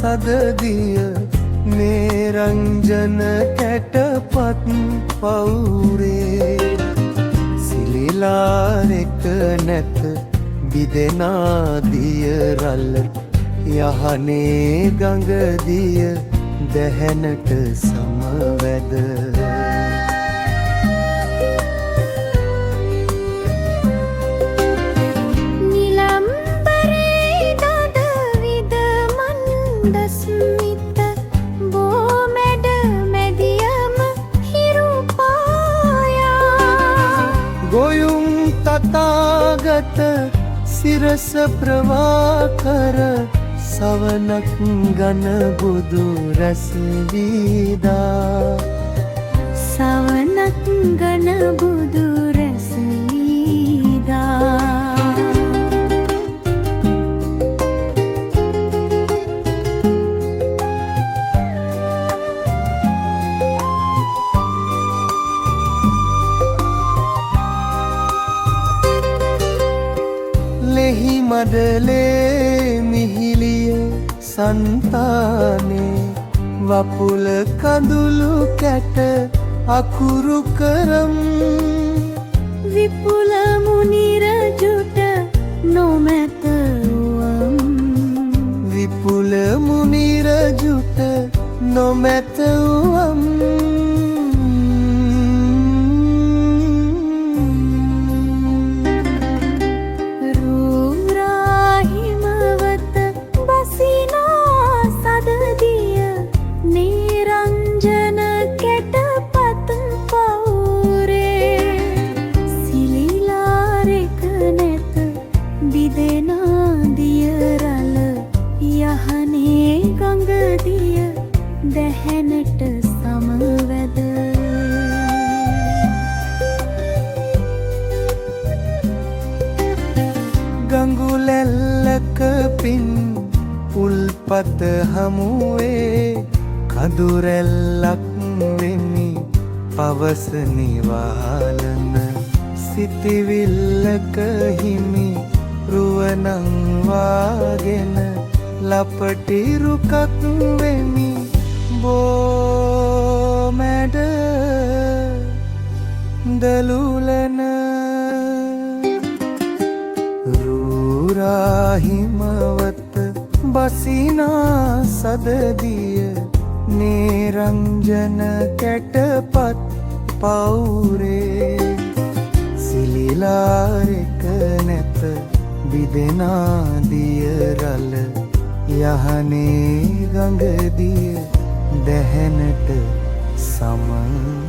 සදදිය නිරංජන කැටපත් පවුරේ සිලිලාරෙක නැත බිදෙනා දිය රළ යහනේ ගඟදිය දැහැනට සමවැද දස්මිත බෝමැඩ මැදියම හිරුපායා ගොයුම් තථාගත සිරස ප්‍රවාකර සවනක් ගන බුදු රැස් වීදා සවනක් ගන බුදු රැස් වීදා ලෙහි මඩලේ මිහිලිය සන්තානේ වපුල කඳුළු කැට අකුරු කරම් විපුල මුනි රජුට නොමැත වම් විපුල මුනි රජුට නොමැත වම් දැහැනට සමවැද ගඟුලැල්ලක පින් උල්පත හමුවේ කඳුරැල්ලක් වෙමි පවස නිවාලන සිතිවිල්ලක හිමි රුවනං වාගෙන ලපටි රුකක් වෙමි බෝමැඩ දලුලන රූරාහිමවත බසිනා සදදිය නිරංජන කැටපත් පවුරේ සිලිලාරෙක නැත බිදෙනා දිය රළ යහනේ ගඟදිය දැහැනට සම